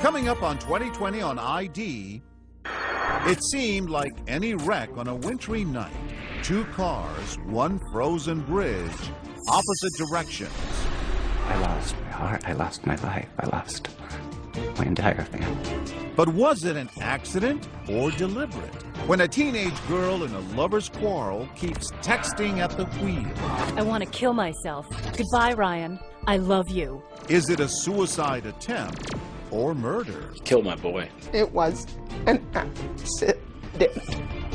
Coming up on 2020 on ID, it seemed like any wreck on a wintry night. Two cars, one frozen bridge, opposite directions. I lost my heart, I lost my life, I lost my entire family. But was it an accident or deliberate? When a teenage girl in a lover's quarrel keeps texting at the wheel. I want to kill myself. Goodbye, Ryan. I love you. Is it a suicide attempt or murder? He killed my boy. It was an accident.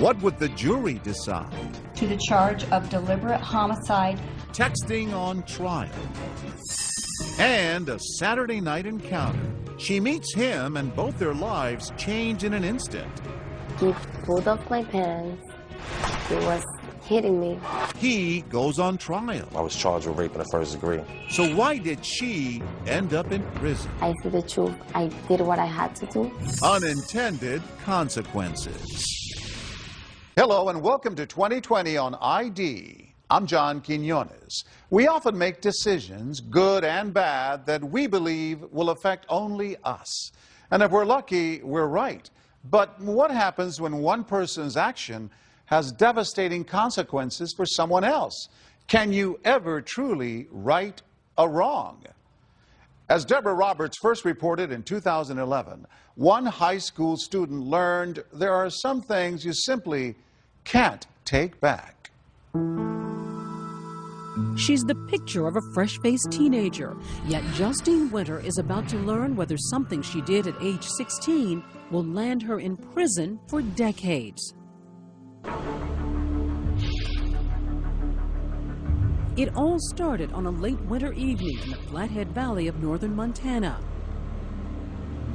What would the jury decide? To the charge of deliberate homicide. Texting on trial. And a Saturday night encounter. She meets him and both their lives change in an instant. He pulled off my pants. He was hitting me. He goes on trial. I was charged with rape in the first degree. So why did she end up in prison? I see the truth. I did what I had to do. Unintended consequences. Hello and welcome to 2020 on ID. I'm John Quinones. We often make decisions, good and bad, that we believe will affect only us. And if we're lucky, we're right. But what happens when one person's action has devastating consequences for someone else? Can you ever truly right a wrong? As Deborah Roberts first reported in 2011, one high school student learned there are some things you simply can't take back. She's the picture of a fresh-faced teenager, yet Justine Winter is about to learn whether something she did at age 16 will land her in prison for decades. It all started on a late winter evening in the Flathead Valley of northern Montana.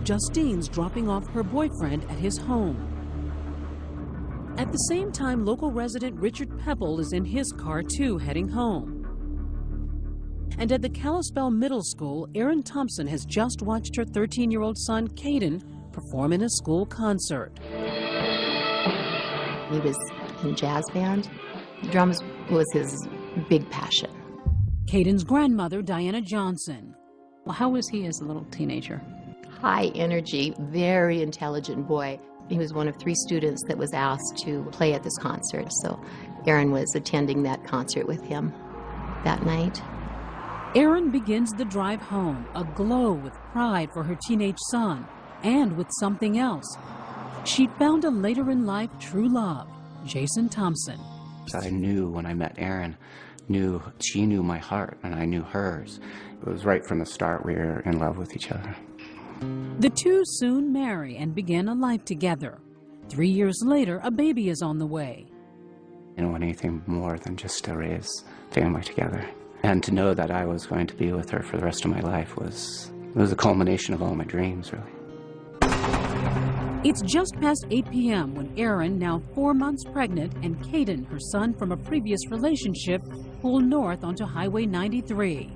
Justine's dropping off her boyfriend at his home. At the same time, local resident Richard Pepple is in his car too, heading home. And at the Kalispell Middle School, Erin Thompson has just watched her 13-year-old son, Caden, perform in a school concert. He was in jazz band. Drums was his big passion. Caden's grandmother, Diana Johnson. Well, how was he as a little teenager? High energy, very intelligent boy. He was one of 3 students that was asked to play at this concert, so Erin was attending that concert with him that night. Erin begins the drive home, aglow with pride for her teenage son, and with something else. She'd found a later-in-life true love, Jason Thompson. I knew when I met Erin, she knew my heart and I knew hers. It was right from the start we were in love with each other. The two soon marry and begin a life together. 3 years later, a baby is on the way. I didn't want anything more than just to raise family together. And to know that I was going to be with her for the rest of my life was a culmination of all my dreams, really. It's just past 8 p.m. when Erin, now 4 months pregnant, and Caden, her son from a previous relationship, pull north onto Highway 93.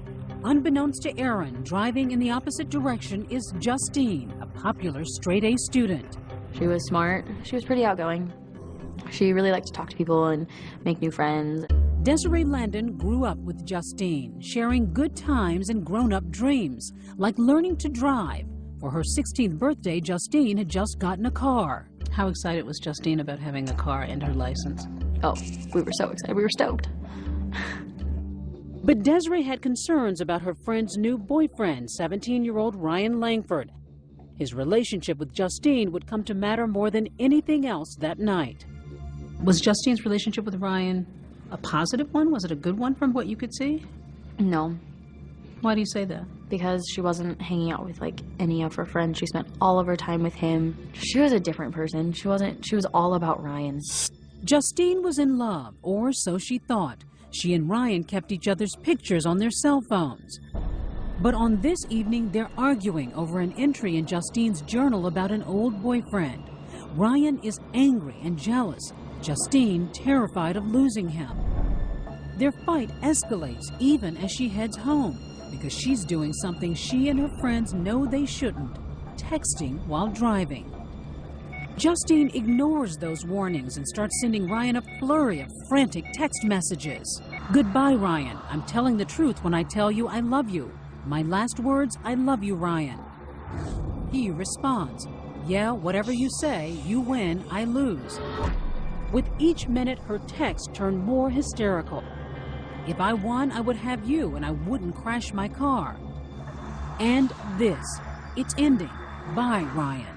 Unbeknownst to Erin, driving in the opposite direction is Justine, a popular straight-A student. She was smart. She was pretty outgoing. She really liked to talk to people and make new friends. Desiree Landon grew up with Justine, sharing good times and grown-up dreams, like learning to drive. For her 16th birthday, Justine had just gotten a car. How excited was Justine about having a car and her license? Oh, we were so excited. We were stoked. But Desiree had concerns about her friend's new boyfriend, 17-year-old Ryan Langford. His relationship with Justine would come to matter more than anything else that night. Was Justine's relationship with Ryan a positive one? Was it a good one from what you could see? No. Why do you say that? Because she wasn't hanging out with any of her friends. She spent all of her time with him. She was a different person. She was all about Ryan. Justine was in love, or so she thought. She and Ryan kept each other's pictures on their cell phones. But on this evening, they're arguing over an entry in Justine's journal about an old boyfriend. Ryan is angry and jealous. Justine terrified of losing him. Their fight escalates even as she heads home, because she's doing something she and her friends know they shouldn't, texting while driving. Justine ignores those warnings and starts sending Ryan a flurry of frantic text messages. Goodbye, Ryan. I'm telling the truth when I tell you I love you. My last words, I love you, Ryan. He responds, "Yeah, whatever you say, you win, I lose." With each minute, her texts turn more hysterical. "If I won, I would have you, and I wouldn't crash my car." And this, it's ending. Bye, Ryan.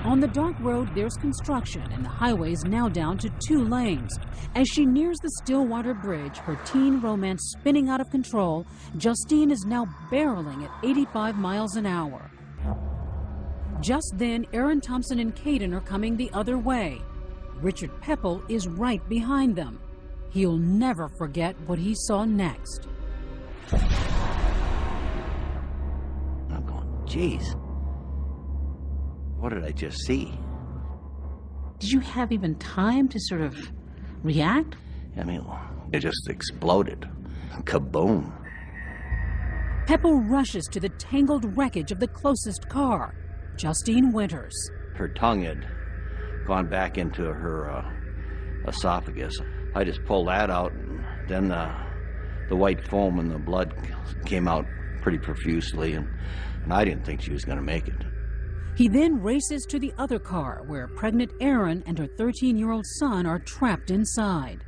On the dark road, there's construction, and the highway is now down to 2 lanes. As she nears the Stillwater Bridge, her teen romance spinning out of control, Justine is now barreling at 85 miles an hour. Just then, Aaron Thompson and Caden are coming the other way. Richard Pepple is right behind them. He'll never forget what he saw next. I'm going, geez. What did I just see? Did you have even time to sort of react? I mean, it just exploded. Kaboom. Pepple rushes to the tangled wreckage of the closest car, Justine Winters. Her tongue had gone back into her esophagus. I just pulled that out, and then the white foam and the blood came out pretty profusely, and I didn't think she was going to make it. He then races to the other car, where pregnant Erin and her 13-year-old son are trapped inside.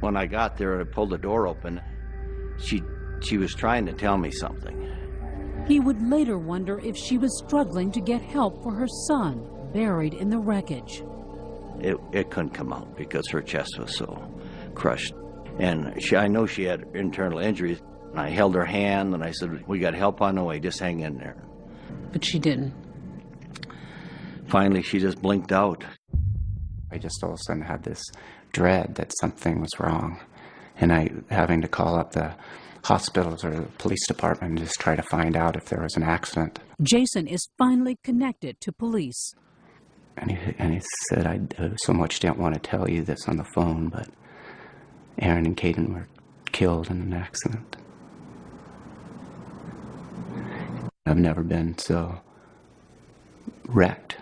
When I got there, I pulled the door open. She was trying to tell me something. He would later wonder if she was struggling to get help for her son, buried in the wreckage. It couldn't come out because her chest was so crushed. And I know she had internal injuries. And I held her hand, and I said, "We got help on the way, just hang in there." But she didn't. Finally, she just blinked out. I just all of a sudden had this dread that something was wrong. And I having to call up the hospitals or the police department and just try to find out if there was an accident. Jason is finally connected to police. And he said, "I so much didn't want to tell you this on the phone, but Aaron and Caden were killed in an accident." I've never been so wrecked.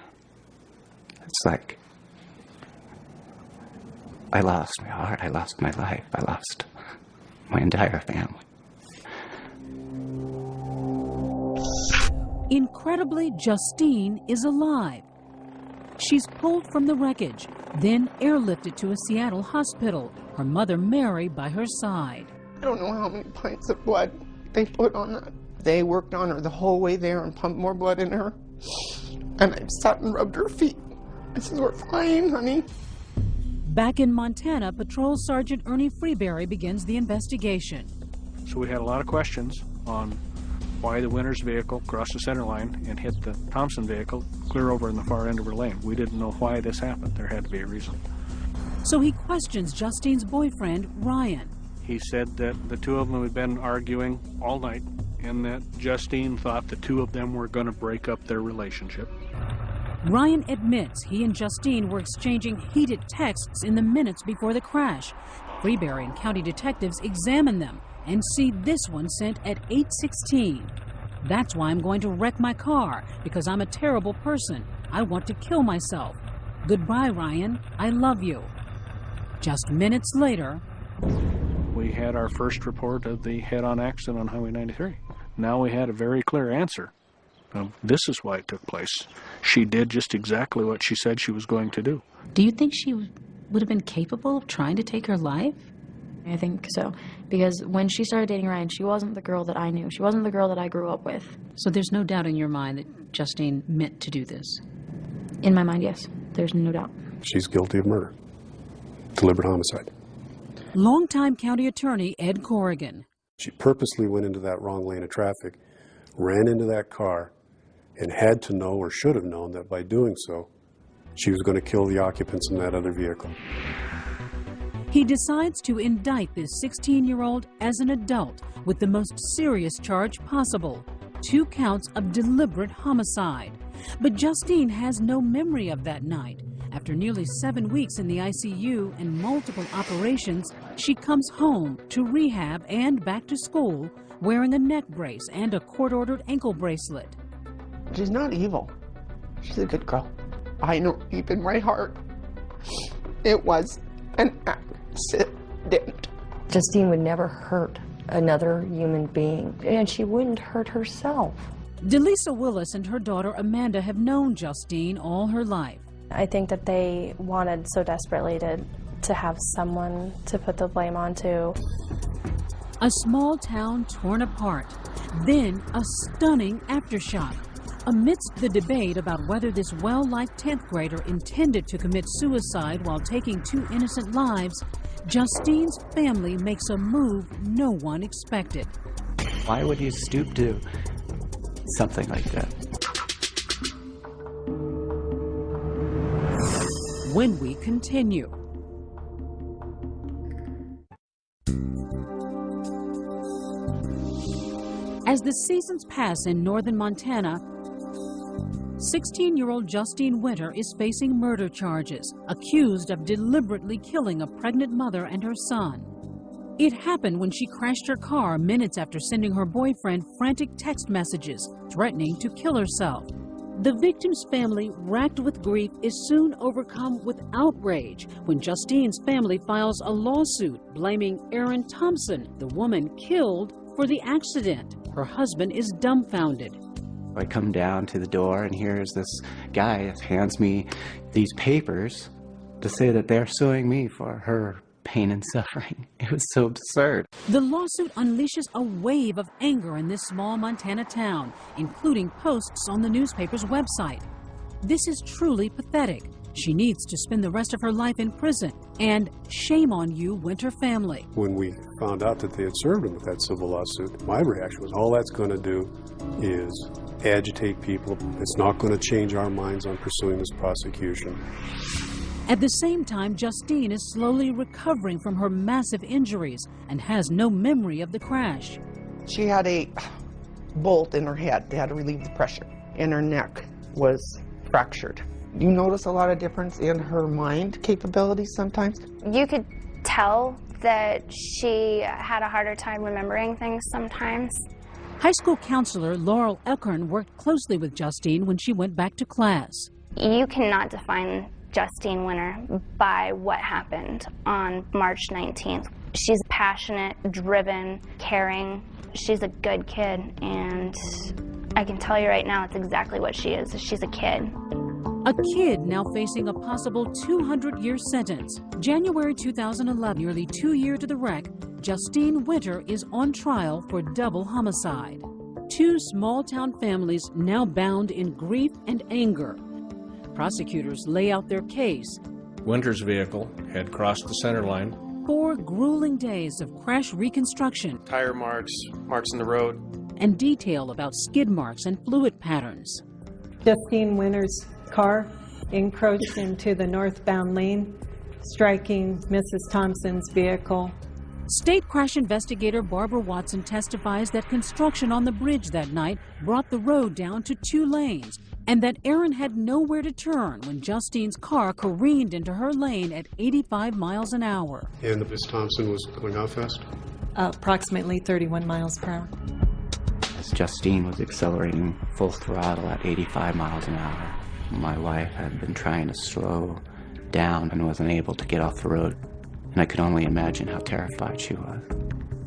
It's like I lost my heart, I lost my life, I lost my entire family. Incredibly, Justine is alive. She's pulled from the wreckage, then airlifted to a Seattle hospital, her mother Mary by her side. I don't know how many pints of blood they put on her. They worked on her the whole way there and pumped more blood in her. And I sat and rubbed her feet. I said, "We're fine, honey." Back in Montana, Patrol Sergeant Ernie Freeberry begins the investigation. So we had a lot of questions on why the Winters vehicle crossed the center line and hit the Thompson vehicle clear over in the far end of her lane. We didn't know why this happened. There had to be a reason. So he questions Justine's boyfriend, Ryan. He said that the two of them had been arguing all night and that Justine thought the two of them were going to break up their relationship. Ryan admits he and Justine were exchanging heated texts in the minutes before the crash. Freeberry and county detectives examine them and see this one sent at 8:16. "That's why I'm going to wreck my car, because I'm a terrible person. I want to kill myself. Goodbye, Ryan. I love you." Just minutes later, we had our first report of the head-on accident on Highway 93. Now we had a very clear answer. This is why it took place. She did just exactly what she said she was going to do. Do you think she would have been capable of trying to take her life? I think so, because when she started dating Ryan, she wasn't the girl that I knew. She wasn't the girl that I grew up with. So there's no doubt in your mind that Justine meant to do this? In my mind, yes. There's no doubt. She's guilty of murder. Deliberate homicide. longtime county attorney Ed Corrigan. She purposely went into that wrong lane of traffic, ran into that car, and had to know or should have known that by doing so, she was going to kill the occupants in that other vehicle. He decides to indict this 16-year-old as an adult with the most serious charge possible, 2 counts of deliberate homicide. But Justine has no memory of that night. After nearly 7 weeks in the ICU and multiple operations, she comes home to rehab and back to school wearing a neck brace and a court-ordered ankle bracelet. She's not evil. She's a good girl. I know deep in my heart it was an accident. Justine would never hurt another human being, and she wouldn't hurt herself. Delisa Willis and her daughter Amanda have known Justine all her life. I think that they wanted so desperately to have someone to put the blame onto. A small town torn apart, then a stunning aftershock. Amidst the debate about whether this well-liked 10th grader intended to commit suicide while taking 2 innocent lives, Justine's family makes a move no one expected. Why would you stoop to something like that? When we continue. As the seasons pass in northern Montana, 16-year-old Justine Winter is facing murder charges, accused of deliberately killing a pregnant mother and her son. It happened when she crashed her car minutes after sending her boyfriend frantic text messages, threatening to kill herself. The victim's family, racked with grief, is soon overcome with outrage when Justine's family files a lawsuit blaming Aaron Thompson, the woman killed, for the accident. Her husband is dumbfounded. I come down to the door and here's this guy that hands me these papers to say that they're suing me for her pain and suffering. It was so absurd. The lawsuit unleashes a wave of anger in this small Montana town, including posts on the newspaper's website. This is truly pathetic. She needs to spend the rest of her life in prison. And shame on you, Winter family. When we found out that they had served him with that civil lawsuit, my reaction was, all that's going to do is agitate people. It's not going to change our minds on pursuing this prosecution. At the same time, Justine is slowly recovering from her massive injuries and has no memory of the crash. She had a bolt in her head. They had to relieve the pressure. And her neck was fractured. You notice a lot of difference in her mind capabilities sometimes? You could tell that she had a harder time remembering things sometimes. High school counselor Laurel Eckern worked closely with Justine when she went back to class. You cannot define Justine Winter by what happened on March 19th. She's passionate, driven, caring. She's a good kid, and I can tell you right now it's exactly what she is. She's a kid. A kid now facing a possible 200-year sentence. January 2011, nearly 2 years to the wreck, Justine Winter is on trial for double homicide. 2 small-town families now bound in grief and anger. Prosecutors lay out their case. Winter's vehicle had crossed the center line. 4 grueling days of crash reconstruction. Tire marks, marks in the road. And detail about skid marks and fluid patterns. Justine Winter's car encroached into the northbound lane, striking Mrs. Thompson's vehicle. State crash investigator Barbara Watson testifies that construction on the bridge that night brought the road down to 2 lanes, and that Aaron had nowhere to turn when Justine's car careened into her lane at 85 miles an hour. And Miss Thompson was going how fast? Approximately 31 miles per hour. As Justine was accelerating full throttle at 85 miles an hour, my wife had been trying to slow down and wasn't able to get off the road. And I could only imagine how terrified she was.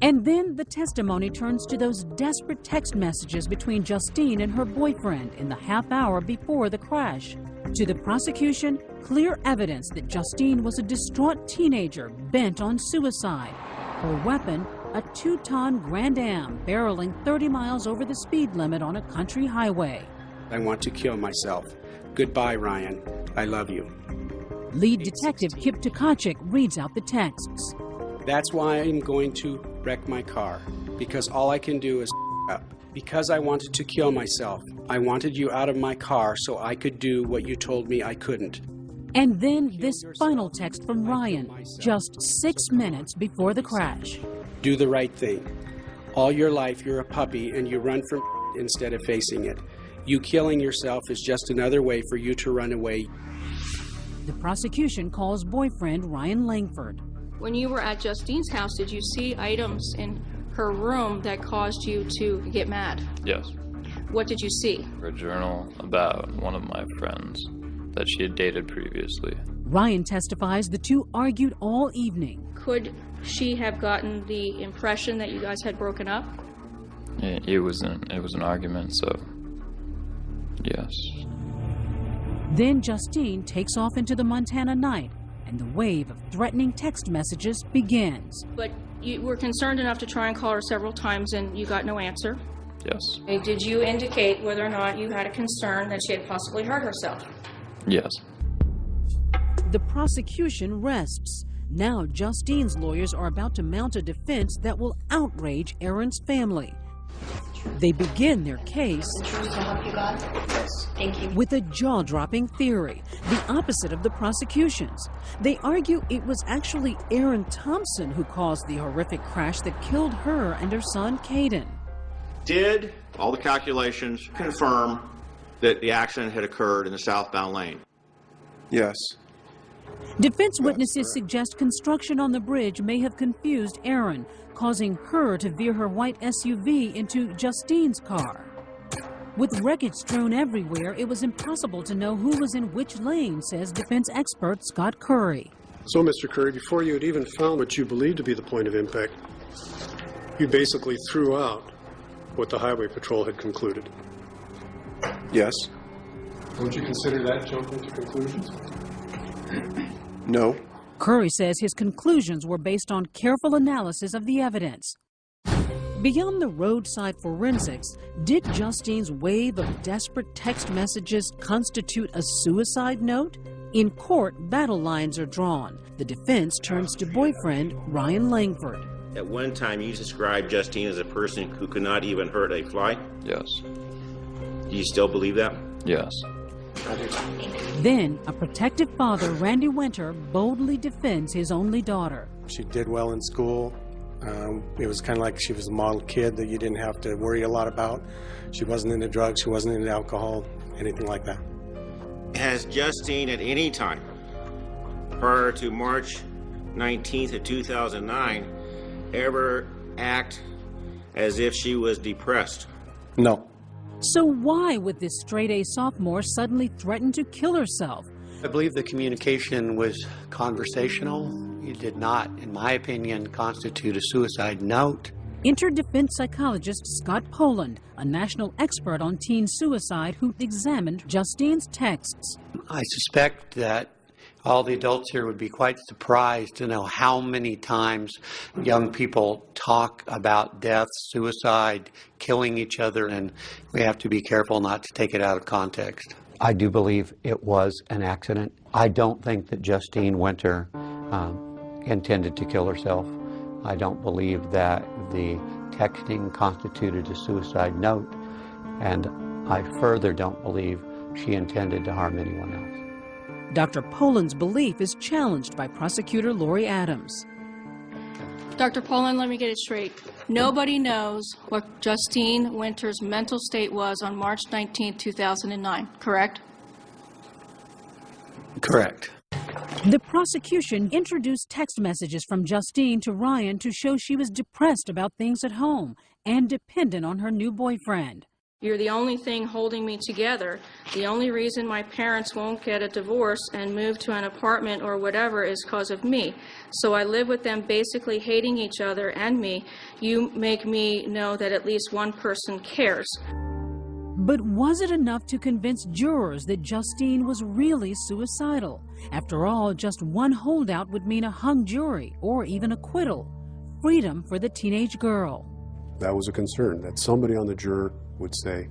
And then the testimony turns to those desperate text messages between Justine and her boyfriend in the half hour before the crash. To the prosecution, clear evidence that Justine was a distraught teenager bent on suicide. Her weapon, a 2-ton Grand Am barreling 30 miles over the speed limit on a country highway. I want to kill myself. Goodbye, Ryan. I love you. Lead detective Kip Tukachik reads out the texts. That's why I'm going to wreck my car, because all I can do is up. Because I wanted to kill myself. I wanted you out of my car so I could do what you told me I couldn't. And then this final text from Ryan, just 6 minutes before the crash. Do the right thing. All your life you're a puppy and you run from instead of facing it. You killing yourself is just another way for you to run away. The prosecution calls boyfriend Ryan Langford. When you were at Justine's house, did you see items in her room that caused you to get mad? Yes. What did you see? A journal about one of my friends that she had dated previously. Ryan testifies the two argued all evening. Could she have gotten the impression that you guys had broken up? It was an argument, so Yes. Then Justine takes off into the Montana night, and the wave of threatening text messages begins. But you were concerned enough to try and call her several times, and you got no answer. Yes. Did you indicate whether or not you had a concern that she had possibly hurt herself? Yes. The prosecution rests. Now Justine's lawyers are about to mount a defense that will outrage Aaron's family. They begin their case with a jaw-dropping theory, the opposite of the prosecution's. They argue it was actually Aaron Thompson who caused the horrific crash that killed her and her son, Caden. Did all the calculations confirm that the accident had occurred in the southbound lane? Yes. Defense witnesses suggest construction on the bridge may have confused Aaron, causing her to veer her white SUV into Justine's car. With wreckage strewn everywhere, it was impossible to know who was in which lane, says defense expert Scott Curry. So, Mr. Curry, before you had even found what you believed to be the point of impact, you basically threw out what the Highway Patrol had concluded. Yes. Don't you consider that jumping to conclusions? No. Curry says his conclusions were based on careful analysis of the evidence. Beyond the roadside forensics, did Justine's wave of desperate text messages constitute a suicide note? In court, battle lines are drawn. The defense turns to boyfriend Ryan Langford. At one time, you described Justine as a person who could not even hurt a fly? Yes. Do you still believe that? Yes. Then, a protective father, Randy Winter, boldly defends his only daughter. She did well in school. It was kind of like she was a model kid that you didn't have to worry a lot about. She wasn't into drugs, she wasn't into alcohol, anything like that. Has Justine at any time, prior to March 19th of 2009, ever act as if she was depressed? No. So why would this straight-A sophomore suddenly threaten to kill herself? I believe the communication was conversational. It did not, in my opinion, constitute a suicide note. Enter defense psychologist Scott Poland, a national expert on teen suicide who examined Justine's texts. I suspect that all the adults here would be quite surprised to know how many times young people talk about death, suicide, killing each other, and we have to be careful not to take it out of context. I do believe it was an accident. I don't think that Justine Winter intended to kill herself. I don't believe that the texting constituted a suicide note, and I further don't believe she intended to harm anyone else. Dr. Poland's belief is challenged by prosecutor Lori Adams. Dr. Poland, let me get it straight. Nobody knows what Justine Winter's mental state was on March 19, 2009, correct? Correct. The prosecution introduced text messages from Justine to Ryan to show she was depressed about things at home and dependent on her new boyfriend. You're the only thing holding me together. The only reason my parents won't get a divorce and move to an apartment or whatever is because of me. So I live with them basically hating each other and me. You make me know that at least one person cares. But was it enough to convince jurors that Justine was really suicidal? After all, just one holdout would mean a hung jury or even acquittal. Freedom for the teenage girl. That was a concern, that somebody on the juror would say,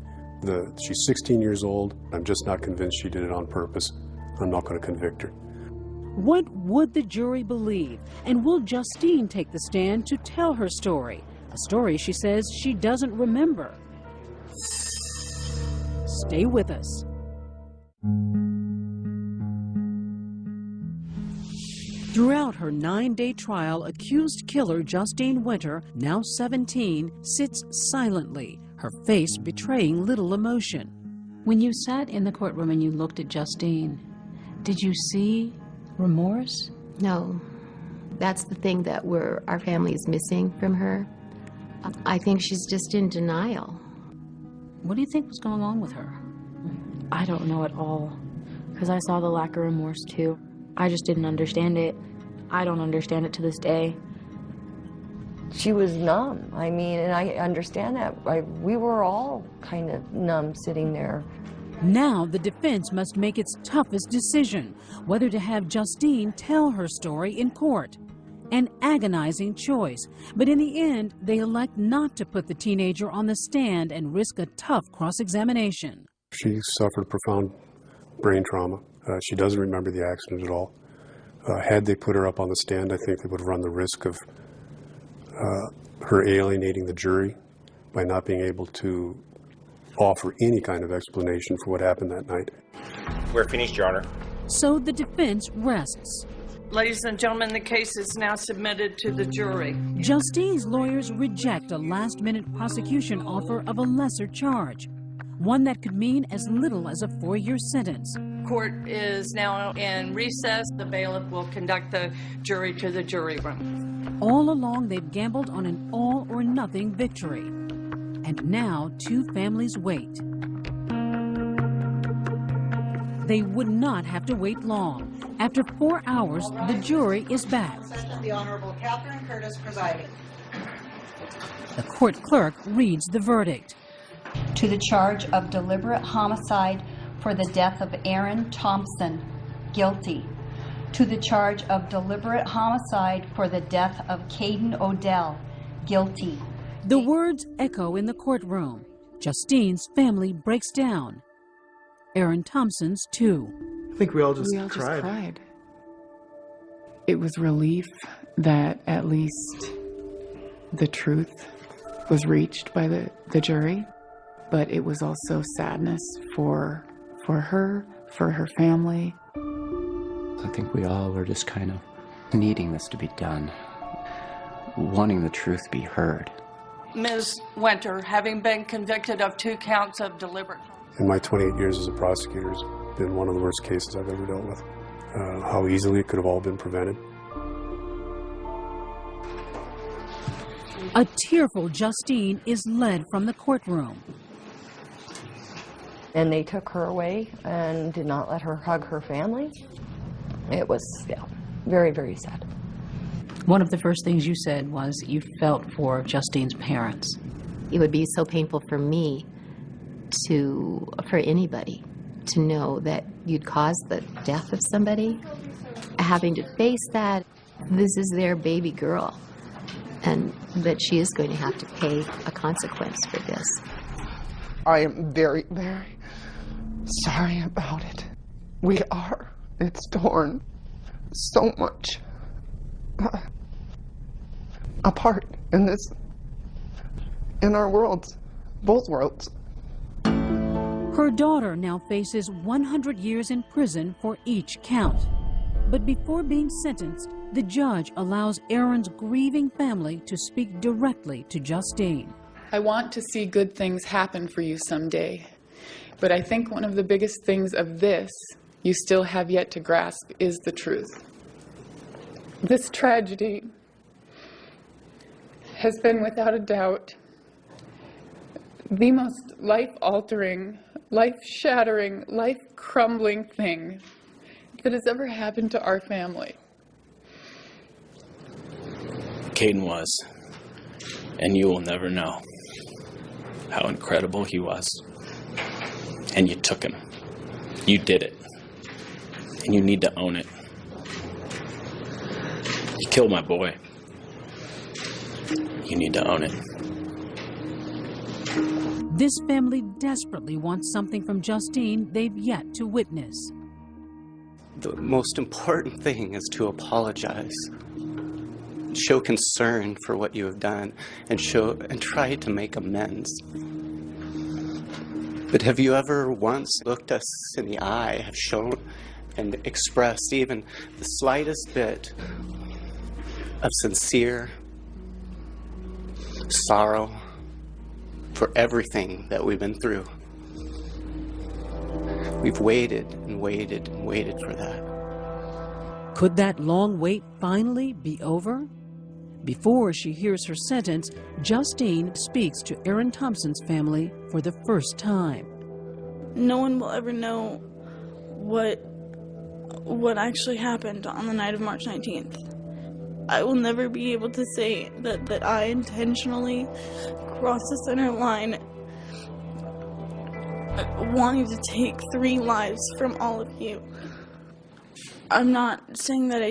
she's 16 years old, I'm just not convinced she did it on purpose. I'm not going to convict her. What would the jury believe? And will Justine take the stand to tell her story? A story she says she doesn't remember. Stay with us. Throughout her 9-day trial, accused killer Justine Winter, now 17, sits silently, her face betraying little emotion. When you sat in the courtroom and you looked at Justine, did you see remorse? No. That's the thing that our family is missing from her. I think she's just in denial. What do you think was going on with her? I don't know at all, because I saw the lack of remorse too. I just didn't understand it. I don't understand it to this day. She was numb. I mean, and I understand that. We were all kind of numb sitting there. Now the defense must make its toughest decision, whether to have Justine tell her story in court. An agonizing choice, but in the end, they elect not to put the teenager on the stand and risk a tough cross-examination. She suffered profound brain trauma. She doesn't remember the accident at all. Had they put her up on the stand, I think they would run the risk of her alienating the jury by not being able to offer any kind of explanation for what happened that night. We're finished, Your Honor. So the defense rests. Ladies and gentlemen, the case is now submitted to the jury. Justine's lawyers reject a last-minute prosecution offer of a lesser charge, one that could mean as little as a 4-year sentence. Court is now in recess. The bailiff will conduct the jury to the jury room. All along, they've gambled on an all-or-nothing victory. And now, two families wait. They would not have to wait long. After 4 hours, the jury is back. The Honorable Catherine Curtis presiding. The court clerk reads the verdict. To the charge of deliberate homicide for the death of Aaron Thompson, guilty. To the charge of deliberate homicide for the death of Caden Odell, guilty. The words echo in the courtroom. Justine's family breaks down. Aaron Thompson's too. I think we all just cried. It was relief that at least the truth was reached by the jury, but it was also sadness for her, for her family. I think we all were just kind of needing this to be done, wanting the truth to be heard. Ms. Winter, having been convicted of 2 counts of deliberate homicide. In my 28 years as a prosecutor, it's been one of the worst cases I've ever dealt with. How easily it could have all been prevented. A tearful Justine is led from the courtroom. And they took her away and did not let her hug her family. It was, very, very sad. One of the first things you said was you felt for Justine's parents. It would be so painful for me for anybody to know that you'd caused the death of somebody, having to face that. This is their baby girl, and that she is going to have to pay a consequence for this. I am very, very sorry about it. We are. It's torn so much apart in our worlds, both worlds. Her daughter now faces 100 years in prison for each count. But before being sentenced, the judge allows Aaron's grieving family to speak directly to Justine. I want to see good things happen for you someday, but I think one of the biggest things of this you still have yet to grasp is the truth. This tragedy has been, without a doubt, the most life-altering, life-shattering, life-crumbling thing that has ever happened to our family. Caden was, and you will never know how incredible he was. And you took him. You did it. And you need to own it. You killed my boy. You need to own it. This family desperately wants something from Justine they've yet to witness. The most important thing is to apologize. Show concern for what you have done and try to make amends. But have you ever once looked us in the eye, have shown and expressed even the slightest bit of sincere sorrow for everything that we've been through? We've waited and waited and waited for that. Could that long wait finally be over? Before she hears her sentence, Justine speaks to Aaron Thompson's family for the first time. No one will ever know what actually happened on the night of March 19th. I will never be able to say that I intentionally crossed the center line wanting to take 3 lives from all of you. I'm not saying that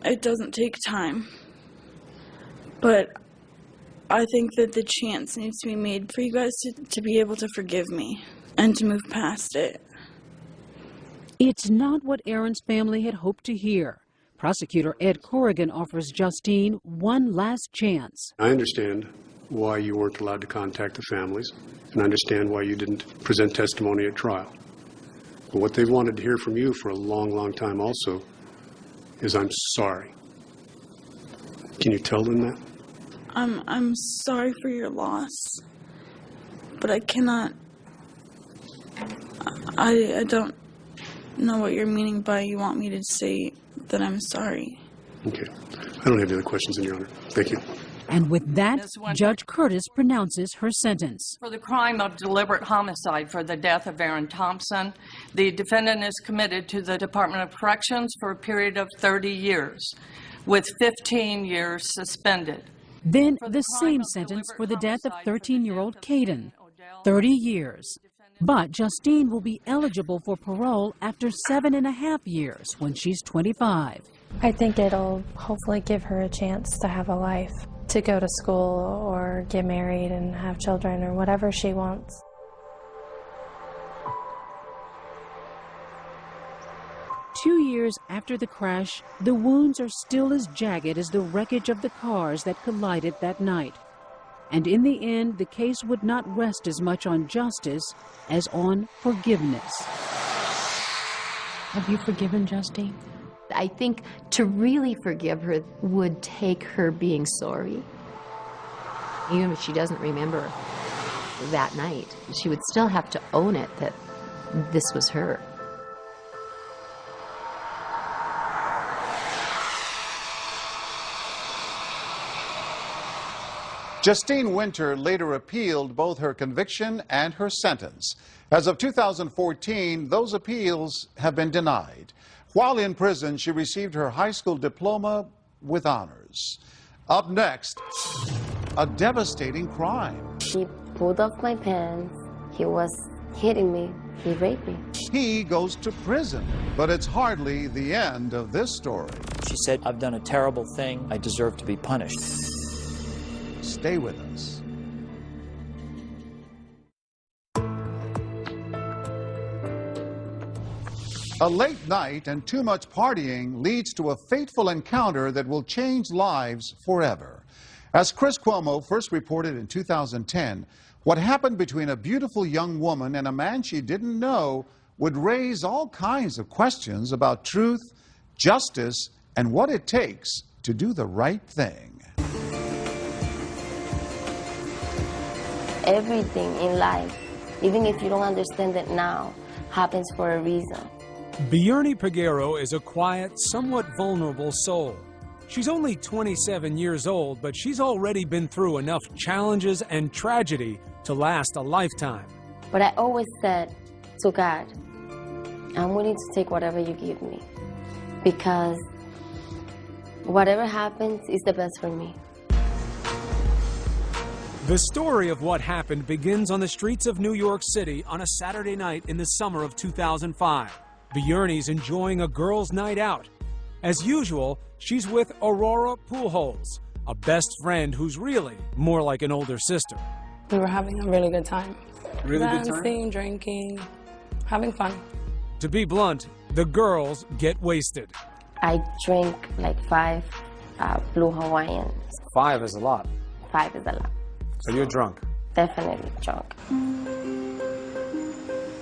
it doesn't take time, but I think that the chance needs to be made for you guys to be able to forgive me and to move past it. It's not what Aaron's family had hoped to hear. Prosecutor Ed Corrigan offers Justine one last chance. I understand why you weren't allowed to contact the families, and I understand why you didn't present testimony at trial. But what they've wanted to hear from you for a long, long time also is I'm sorry. Can you tell them that? I'm sorry for your loss, but I cannot. I don't know what you're meaning by you want me to say that I'm sorry. Okay. I don't have any other questions, Your Honor. Thank you. And with that, Judge Curtis pronounces her sentence. For the crime of deliberate homicide for the death of Aaron Thompson, the defendant is committed to the Department of Corrections for a period of 30 years, with 15 years suspended. Then the same sentence for the death of 13-year-old Caden, 30 years. But Justine will be eligible for parole after 7.5 years when she's 25. I think it'll hopefully give her a chance to have a life, to go to school or get married and have children or whatever she wants. Two years after the crash, the wounds are still as jagged as the wreckage of the cars that collided that night. And in the end, the case would not rest as much on justice as on forgiveness. Have you forgiven Justine? I think to really forgive her would take her being sorry. Even if she doesn't remember that night, she would still have to own it that this was her. Justine Winter later appealed both her conviction and her sentence. As of 2014, those appeals have been denied. While in prison, she received her high school diploma with honors. Up next, a devastating crime. He pulled off my pants. He was hitting me. He raped me. He goes to prison, but it's hardly the end of this story. She said, "I've done a terrible thing. I deserve to be punished." Stay with us. A late night and too much partying leads to a fateful encounter that will change lives forever. As Chris Cuomo first reported in 2010, what happened between a beautiful young woman and a man she didn't know would raise all kinds of questions about truth, justice, and what it takes to do the right thing. Everything in life, even if you don't understand it now, happens for a reason. Bjarni Peguero is a quiet, somewhat vulnerable soul. She's only 27 years old, but she's already been through enough challenges and tragedy to last a lifetime. But I always said to God, I'm willing to take whatever you give me, because whatever happens is the best for me. The story of what happened begins on the streets of New York City on a Saturday night in the summer of 2005. Bjarni's enjoying a girls' night out. As usual, she's with Aurora Pujols, a best friend who's really more like an older sister. We were having a really good time. Really good time? Dancing, drinking, having fun. To be blunt, the girls get wasted. I drink like 5 Blue Hawaiians. 5 is a lot. 5 is a lot. So you're drunk? Definitely drunk.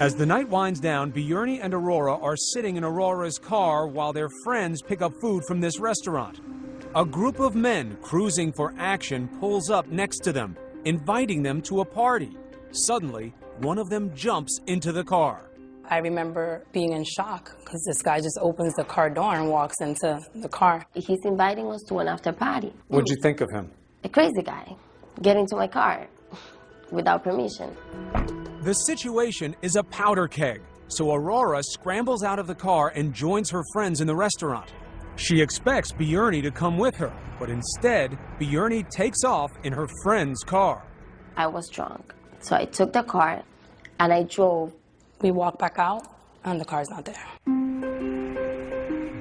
As the night winds down, Bjarni and Aurora are sitting in Aurora's car while their friends pick up food from this restaurant. A group of men cruising for action pulls up next to them, inviting them to a party. Suddenly, one of them jumps into the car. I remember being in shock because this guy just opens the car door and walks into the car. He's inviting us to an after party. What'd you think of him? A crazy guy. Get into my car without permission. The situation is a powder keg, so Aurora scrambles out of the car and joins her friends in the restaurant. She expects Bjarni to come with her, but instead, Bjarni takes off in her friend's car. I was drunk, so I took the car and I drove. We walk back out, and the car's not there.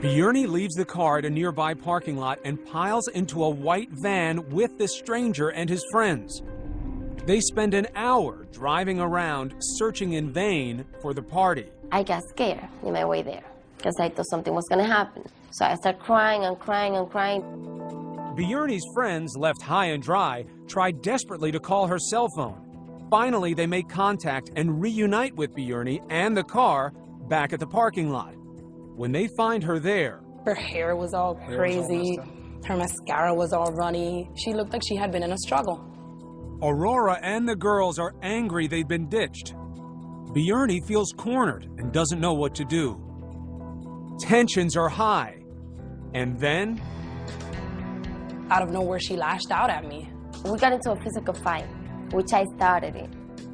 Bjorny leaves the car at a nearby parking lot and piles into a white van with the stranger and his friends. They spend an hour driving around, searching in vain for the party. I got scared in my way there because I thought something was going to happen. So I started crying and crying and crying. Bjorny's friends, left high and dry, tried desperately to call her cell phone. Finally, they make contact and reunite with Bjorny and the car back at the parking lot. When they find her there, her hair was all crazy, her mascara was all runny. She looked like she had been in a struggle. Aurora and the girls are angry they've been ditched. Bjorny feels cornered and doesn't know what to do. Tensions are high. And then, out of nowhere, she lashed out at me. We got into a physical fight, which I started it.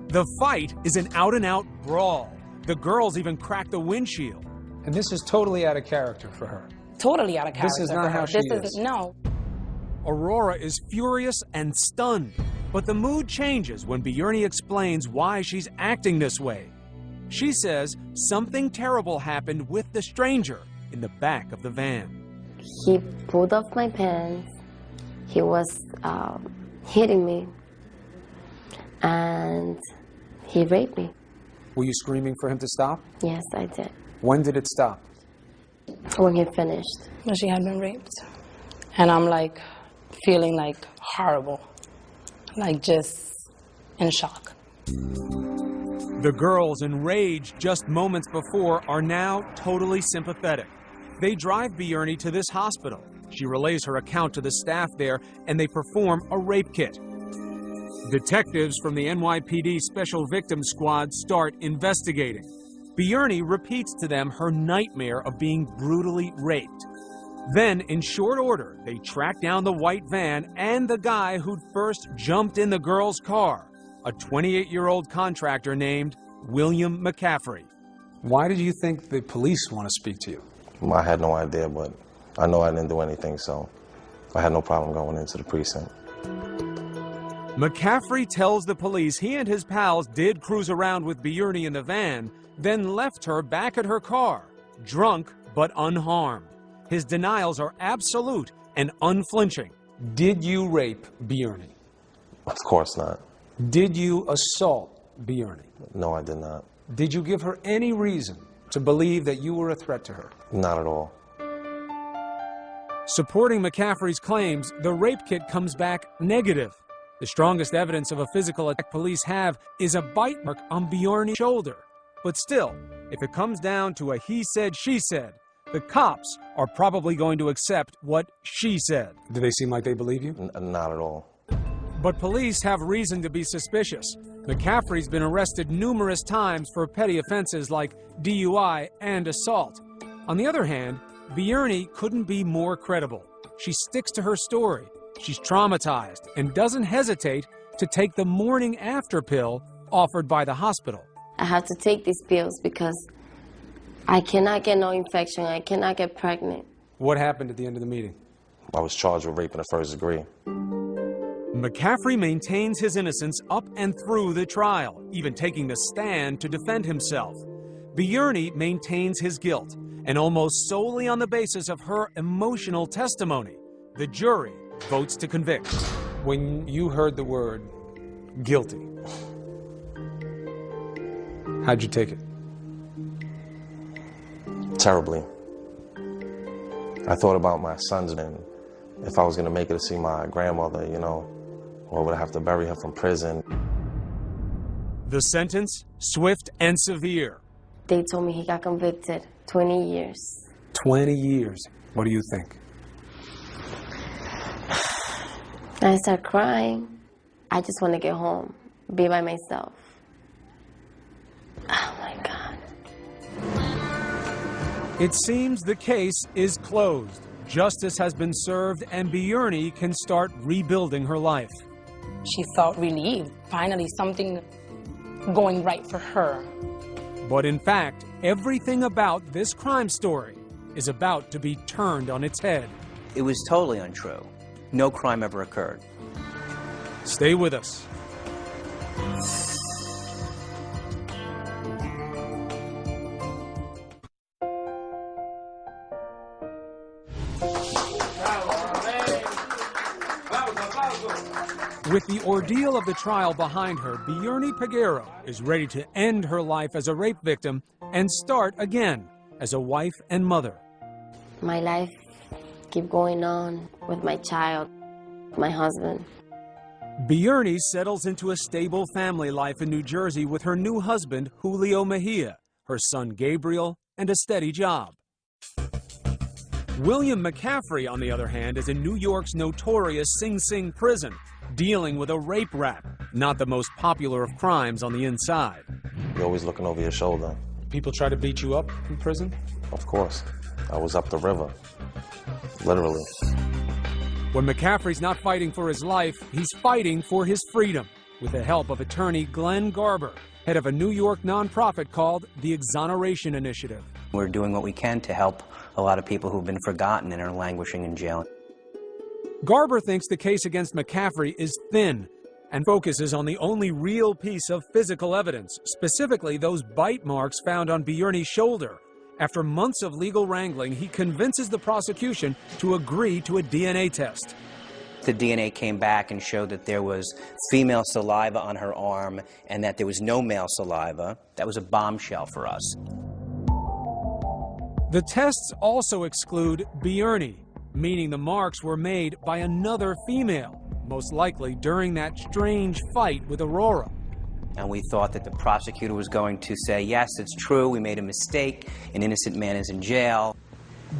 The fight is an out-and-out brawl. The girls even crack the windshield. And this is totally out of character for her. Totally out of character. This is not how she is. No. Aurora is furious and stunned, but the mood changes when Bjorny explains why she's acting this way. She says something terrible happened with the stranger in the back of the van. He pulled off my pants. He was hitting me, and he raped me. Were you screaming for him to stop? Yes, I did. When did it stop? When he finished. When she had been raped. And I'm like, feeling like horrible. Like just in shock. The girls, enraged just moments before, are now totally sympathetic. They drive Bjorny to this hospital. She relays her account to the staff there, and they perform a rape kit. Detectives from the NYPD Special Victims Squad start investigating. Bjorny repeats to them her nightmare of being brutally raped. Then, in short order, they track down the white van and the guy who'd first jumped in the girl's car, a 28-year-old contractor named William McCaffrey. Why did you think the police want to speak to you? I had no idea, but I know I didn't do anything, so I had no problem going into the precinct. McCaffrey tells the police he and his pals did cruise around with Bjorny in the van, then left her back at her car, drunk but unharmed. His denials are absolute and unflinching. Did you rape Bjorny? Of course not. Did you assault Bjorny? No, I did not. Did you give her any reason to believe that you were a threat to her? Not at all. Supporting McCaffrey's claims, the rape kit comes back negative. The strongest evidence of a physical attack police have is a bite mark on Bjorny's shoulder. But still, if it comes down to a he said, she said, the cops are probably going to accept what she said. Do they seem like they believe you? Not at all. But police have reason to be suspicious. McCaffrey's been arrested numerous times for petty offenses like DUI and assault. On the other hand, Bjorny couldn't be more credible. She sticks to her story. She's traumatized and doesn't hesitate to take the morning after pill offered by the hospital. I have to take these pills because I cannot get no infection. I cannot get pregnant. What happened at the end of the meeting? I was charged with rape in the first degree. McCaffrey maintains his innocence up and through the trial, even taking the stand to defend himself. Bjorny maintains his guilt, and almost solely on the basis of her emotional testimony, the jury votes to convict. When you heard the word guilty, how'd you take it? Terribly. I thought about my sons and if I was going to make it to see my grandmother, you know, or would I have to bury her from prison. The sentence, swift and severe. They told me he got convicted, 20 years. 20 years. What do you think? I started crying. I just want to get home, be by myself. Oh my God. It seems the case is closed. Justice has been served and Bjorny can start rebuilding her life. She felt relieved. Finally, something going right for her. But in fact, everything about this crime story is about to be turned on its head. It was totally untrue. No crime ever occurred. Stay with us. With the ordeal of the trial behind her, Bjorny Peguero is ready to end her life as a rape victim and start again as a wife and mother. My life keep going on with my child, my husband. Bjorny settles into a stable family life in New Jersey with her new husband, Julio Mejia, her son Gabriel, and a steady job. William McCaffrey, on the other hand, is in New York's notorious Sing Sing prison, dealing with a rape rap, not the most popular of crimes on the inside. You're always looking over your shoulder. People try to beat you up in prison? Of course. I was up the river, literally. When McCaffrey's not fighting for his life, he's fighting for his freedom, with the help of attorney Glenn Garber, head of a New York nonprofit called the Exoneration Initiative. We're doing what we can to help a lot of people who've been forgotten and are languishing in jail. Garber thinks the case against McCaffrey is thin and focuses on the only real piece of physical evidence, specifically those bite marks found on Bjorny's shoulder. After months of legal wrangling, he convinces the prosecution to agree to a DNA test. The DNA came back and showed that there was female saliva on her arm and that there was no male saliva. That was a bombshell for us. The tests also exclude Bjorny, meaning the marks were made by another female, most likely during that strange fight with Aurora. And we thought that the prosecutor was going to say, yes, it's true, we made a mistake, an innocent man is in jail.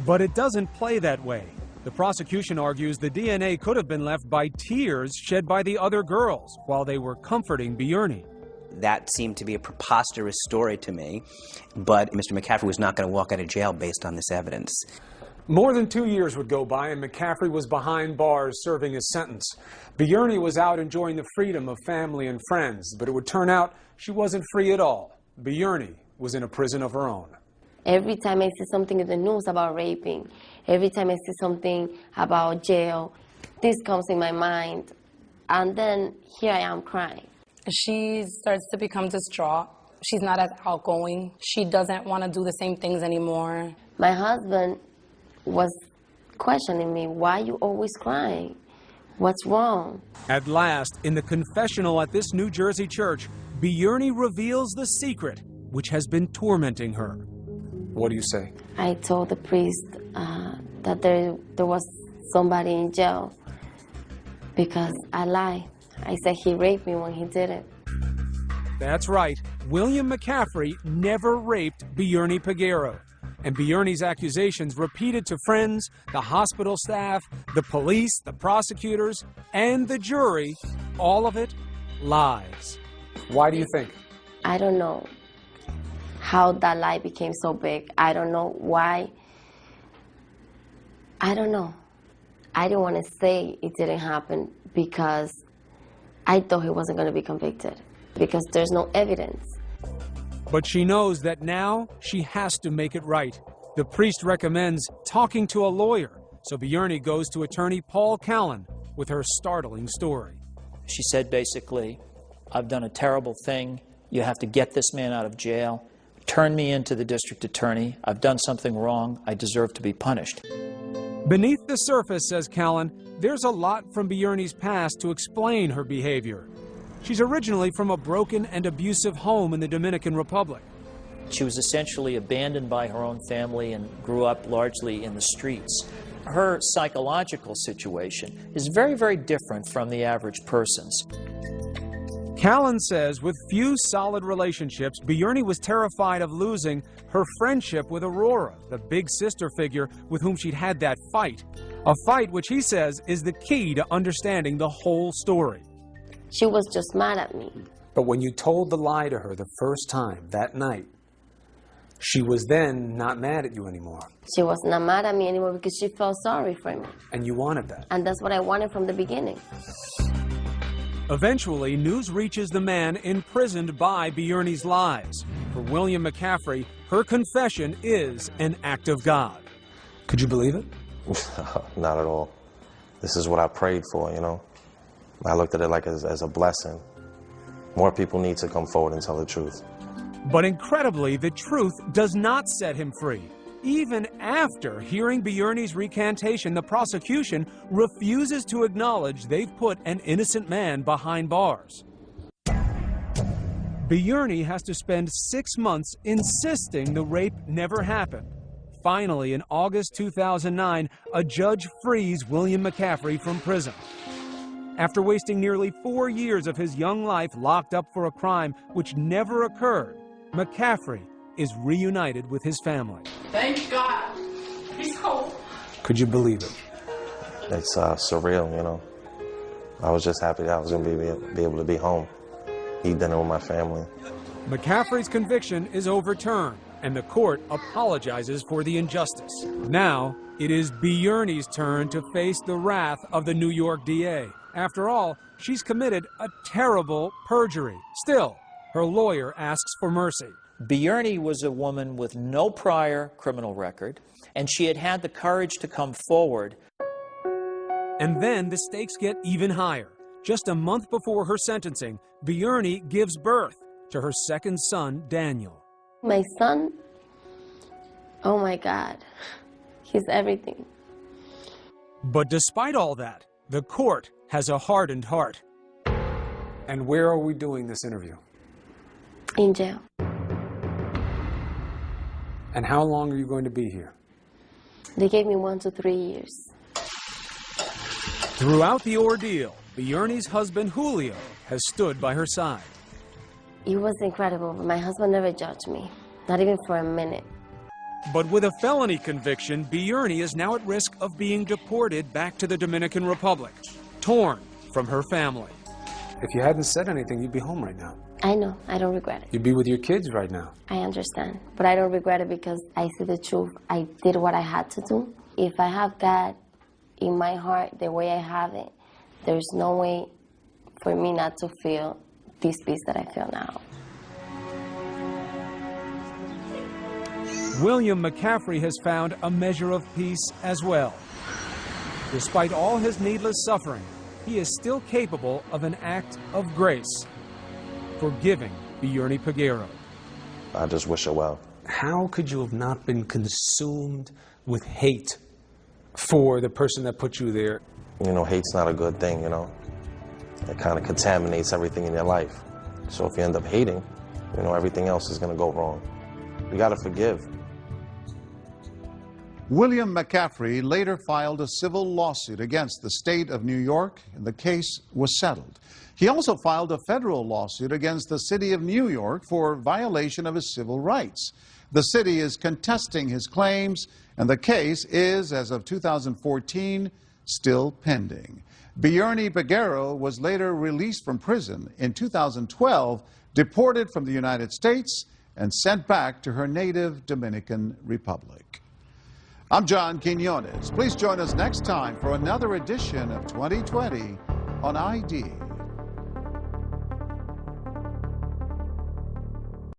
But it doesn't play that way. The prosecution argues the DNA could have been left by tears shed by the other girls while they were comforting Bjorny. That seemed to be a preposterous story to me, but Mr. McCaffrey was not going to walk out of jail based on this evidence. More than 2 years would go by and McCaffrey was behind bars serving his sentence. Bjorny was out enjoying the freedom of family and friends, but it would turn out she wasn't free at all. Bjorny was in a prison of her own. Every time I see something in the news about raping, every time I see something about jail, this comes in my mind. And then here I am crying. She starts to become distraught. She's not as outgoing. She doesn't want to do the same things anymore. My husband was questioning me, why are you always crying? What's wrong? At last, in the confessional at this New Jersey church, Bjorny reveals the secret which has been tormenting her. What do you say? I told the priest that there was somebody in jail because I lied. I said he raped me when he did it. That's right. William McCaffrey never raped Bjorny Peguero. And Bjorny's accusations repeated to friends, the hospital staff, the police, the prosecutors, and the jury, all of it lies. Why do you think? I don't know how that lie became so big. I don't know why. I don't know. I didn't want to say it didn't happen because I thought he wasn't going to be convicted because there's no evidence. But she knows that now she has to make it right. The priest recommends talking to a lawyer, so Bjorny goes to attorney Paul Callan with her startling story. She said basically, I've done a terrible thing. You have to get this man out of jail. Turn me into the district attorney. I've done something wrong. I deserve to be punished. Beneath the surface, says Callan, there's a lot from Bjorny's past to explain her behavior. She's originally from a broken and abusive home in the Dominican Republic. She was essentially abandoned by her own family and grew up largely in the streets. Her psychological situation is very, very different from the average person's. Callan says with few solid relationships, Bjorny was terrified of losing her friendship with Aurora, the big sister figure with whom she'd had that fight. A fight which he says is the key to understanding the whole story. She was just mad at me. But when you told the lie to her the first time, that night, she was then not mad at you anymore. She was not mad at me anymore because she felt sorry for me. And you wanted that. And that's what I wanted from the beginning. Eventually, news reaches the man imprisoned by Bjorny's lies. For William McCaffrey, her confession is an act of God. Could you believe it? Not at all. This is what I prayed for, you know. I looked at it like as a blessing. More people need to come forward and tell the truth. But incredibly, the truth does not set him free. Even after hearing Bjorny's recantation, the prosecution refuses to acknowledge they've put an innocent man behind bars. Bjorny has to spend 6 months insisting the rape never happened. Finally, in August 2009, a judge frees William McCaffrey from prison. After wasting nearly 4 years of his young life locked up for a crime which never occurred, McCaffrey is reunited with his family. Thank God. He's home. Could you believe it? It's surreal, you know. I was just happy that I was going to be able to be home, eat dinner with my family. McCaffrey's conviction is overturned, and the court apologizes for the injustice. Now, it is Bjorny's turn to face the wrath of the New York DA. After all, she's committed a terrible perjury. Still, her lawyer asks for mercy. Bjorny was a woman with no prior criminal record, and she had had the courage to come forward. And then the stakes get even higher. Just a month before her sentencing, Bjorny gives birth to her second son, Daniel. My son, oh my God, he's everything. But despite all that, the court has a hardened heart. And where are we doing this interview? In jail. And how long are you going to be here? They gave me 1 to 3 years. Throughout the ordeal, Bjorny's husband, Julio, has stood by her side. It was incredible, but my husband never judged me, not even for a minute. But with a felony conviction, Bjorny is now at risk of being deported back to the Dominican Republic, torn from her family. If you hadn't said anything, you'd be home right now. I know, I don't regret it. You'd be with your kids right now. I understand, but I don't regret it because I see the truth. I did what I had to do. If I have God in my heart the way I have it, there's no way for me not to feel this peace that I feel now. William McCaffrey has found a measure of peace as well. Despite all his needless suffering, he is still capable of an act of grace, forgiving Bjorny Peguero. I just wish her well. How could you have not been consumed with hate for the person that put you there? You know, hate's not a good thing, you know. It kind of contaminates everything in your life. So if you end up hating, you know, everything else is going to go wrong. You got to forgive. William McCaffrey later filed a civil lawsuit against the state of New York, and the case was settled. He also filed a federal lawsuit against the city of New York for violation of his civil rights. The city is contesting his claims, and the case is, as of 2014, still pending. Bjorny Peguero was later released from prison in 2012, deported from the United States, and sent back to her native Dominican Republic. I'm John Quinones. Please join us next time for another edition of 2020 on ID.